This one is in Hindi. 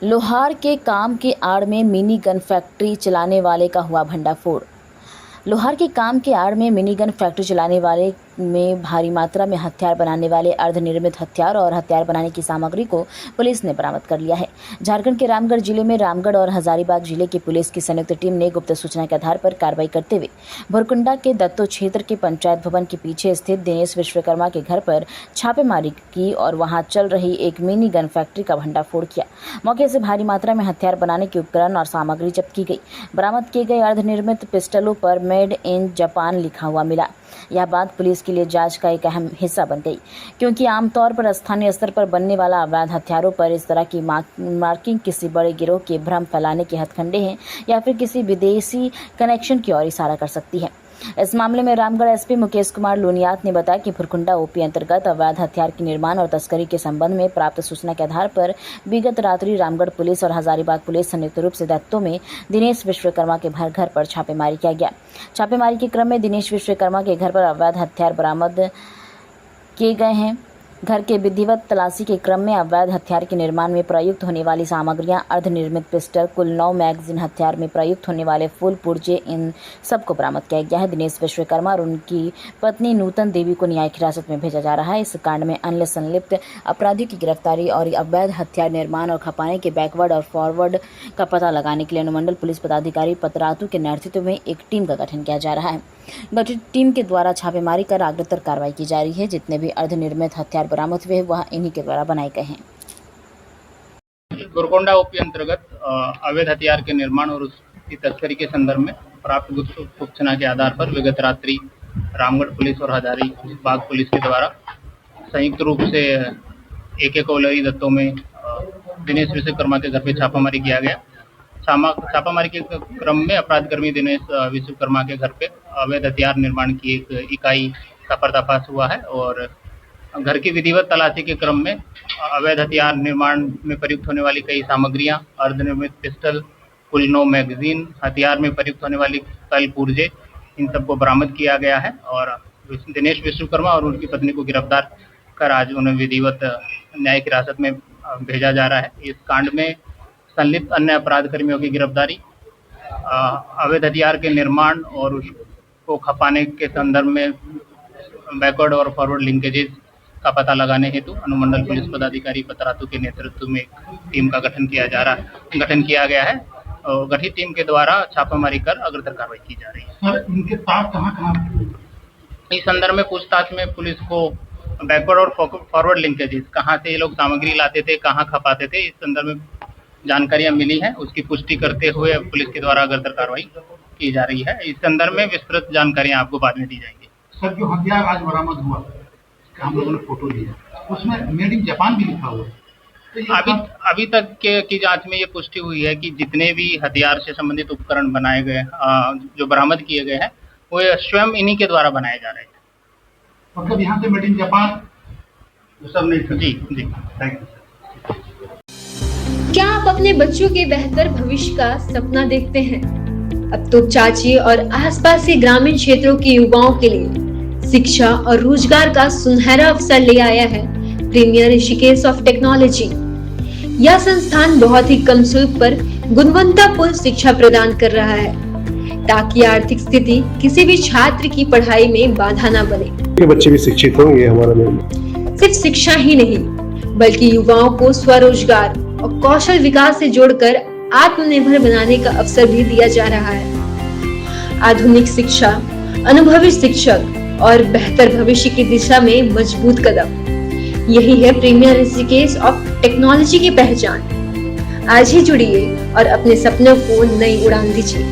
लोहार के काम की आड़ में मिनी गन फैक्ट्री चलाने वाले का हुआ भंडाफोड़। लोहार के काम की आड़ में मिनी गन फैक्ट्री चलाने वाले में भारी मात्रा में हथियार बनाने वाले अर्धनिर्मित हथियार और हथियार बनाने की सामग्री को पुलिस ने बरामद कर लिया है। झारखंड के रामगढ़ जिले में रामगढ़ और हजारीबाग जिले की पुलिस की संयुक्त टीम ने गुप्त सूचना के आधार पर कार्रवाई करते हुए भुरकुंडा के दत्तो क्षेत्र के पंचायत भवन के पीछे स्थित दिनेश विश्वकर्मा के घर पर छापेमारी की और वहां चल रही एक मिनी गन फैक्ट्री का भंडाफोड़ किया। मौके से भारी मात्रा में हथियार बनाने के उपकरण और सामग्री जब्त की गई। बरामद किए गए अर्धनिर्मित पिस्टलों पर मेड इन जापान लिखा हुआ मिला। यह बात पुलिस के लिए जांच का एक अहम हिस्सा बन गई, क्योंकि आमतौर पर स्थानीय स्तर पर बनने वाला अवैध हथियारों पर इस तरह की मार्किंग किसी बड़े गिरोह के भ्रम फैलाने के हथकंडे हैं या फिर किसी विदेशी कनेक्शन की ओर इशारा कर सकती है। इस मामले में रामगढ़ एसपी मुकेश कुमार लोनियात ने बताया कि भुरकुंडा ओपी अंतर्गत अवैध हथियार के निर्माण और तस्करी के संबंध में प्राप्त सूचना के आधार पर विगत रात्रि रामगढ़ पुलिस और हजारीबाग पुलिस संयुक्त रूप से दत्तो में दिनेश विश्वकर्मा के घर पर छापेमारी किया गया। छापेमारी के क्रम में दिनेश विश्वकर्मा के घर पर अवैध हथियार बरामद किए गए हैं। घर के विधिवत तलाशी के क्रम में अवैध हथियार के निर्माण में प्रयुक्त होने वाली सामग्रियां, अर्धनिर्मित पिस्टल, कुल 9 मैगजीन, हथियार में प्रयुक्त होने वाले फुल पुर्जे, इन सबको बरामद किया गया है। दिनेश विश्वकर्मा और उनकी पत्नी नूतन देवी को न्यायिक हिरासत में भेजा जा रहा है। इस कांड में अन्य संलिप्त अपराधियों की गिरफ्तारी और अवैध हथियार निर्माण और खपाने के बैकवर्ड और फॉरवर्ड का पता लगाने के लिए अनुमंडल पुलिस पदाधिकारी पतरातू के नेतृत्व में एक टीम का गठन किया जा रहा है। गठित टीम के द्वारा छापेमारी कर अग्रतर कार्रवाई की जा रही है। जितने भी अर्धनिर्मित हथियार बरामद हुए वह इन्हीं के द्वारा बनाए गए हैं। भुरकुंडा ओपी अंतर्गत अवैध हथियार के निर्माण और उसकी तस्करी के संदर्भ में प्राप्त गुप्त सूचना के आधार पर विगत रात्रि रामगढ़ पुलिस और हजारीबाग पुलिस के द्वारा संयुक्त रूप से AK कॉलोनी दत्तों में दिनेश विश्वकर्मा के घर पे छापामारी किया गया। छापामारी के क्रम में अपराधकर्मी दिनेश विश्वकर्मा के घर पे अवैध हथियार निर्माण की एक इकाई का पर्दाफाश हुआ है और घर की विधिवत तलाशी के क्रम में अवैध हथियार निर्माण में प्रयुक्त होने वाली कई सामग्रियां, अर्धनिर्मित पिस्टल, कुल 9 मैगजीन, हथियार में प्रयुक्त होने वाली कल पुर्जे, इन सबको बरामद किया गया है और दिनेश विश्वकर्मा और उनकी पत्नी को गिरफ्तार कर आज उन्हें विधिवत न्यायिक हिरासत में भेजा जा रहा है। इस कांड में संलिप्त अन्य अपराध कर्मियों की गिरफ्तारी, अवैध हथियार के निर्माण और उसको खपाने के संदर्भ में बैकवर्ड और फॉरवर्ड लिंकेजेस का पता लगाने हेतु अनुमंडल पुलिस पदाधिकारी पतरातू के नेतृत्व में एक टीम का गठन किया गया है और गठित टीम के द्वारा छापामारी कर अग्रतर कार्रवाई की जा रही है। सर, इनके पास कहाँ इस संदर्भ में पूछताछ में पुलिस को बैकवर्ड और फॉरवर्ड लिंकेजेस, कहाँ से ये लोग सामग्री लाते थे, कहाँ खपाते थे, इस संदर्भ में जानकारियां मिली है। उसकी पुष्टि करते हुए पुलिस के द्वारा अग्रतर कार्रवाई की जा रही है। इस संदर्भ में विस्तृत जानकारियां आपको बाद में दी जाएंगी। सर, जो हथियार आज बरामद हुआ, हम लोगों ने फोटो लिया, उसमें मेड इन जापान भी लिखा हुआ है। तो अभी तक की जांच में ये पुष्टि हुई है कि जितने भी हथियार से संबंधित उपकरण बनाए गए, जो बरामद किए गए हैं, वो स्वयं इन्हीं के द्वारा बनाए जा रहे हैं। मतलब यहाँ से मेड इन जापान तो सब नहीं। जी, थैंक यू। क्या आप अपने बच्चों के बेहतर भविष्य का सपना देखते हैं? अब तो चाची और आसपास के ग्रामीण क्षेत्रों के युवाओं के लिए शिक्षा और रोजगार का सुनहरा अवसर ले आया है प्रीमियर ऋषिकेश ऑफ टेक्नोलॉजी। यह संस्थान बहुत ही कम शुल्क पर गुणवत्तापूर्ण शिक्षा प्रदान कर रहा है, ताकि आर्थिक स्थिति किसी भी छात्र की पढ़ाई में बाधा न बने। के बच्चे भी शिक्षित हों, ये हमारा निर्णय। सिर्फ शिक्षा ही नहीं, बल्कि युवाओं को स्वरोजगार और कौशल विकास से जोड़कर आत्मनिर्भर बनाने का अवसर भी दिया जा रहा है। आधुनिक शिक्षा, अनुभवी शिक्षक और बेहतर भविष्य की दिशा में मजबूत कदम, यही है प्रीमियर ऋषिकेश ऑफ टेक्नोलॉजी की पहचान। आज ही जुड़िए और अपने सपनों को नई उड़ान दीजिए।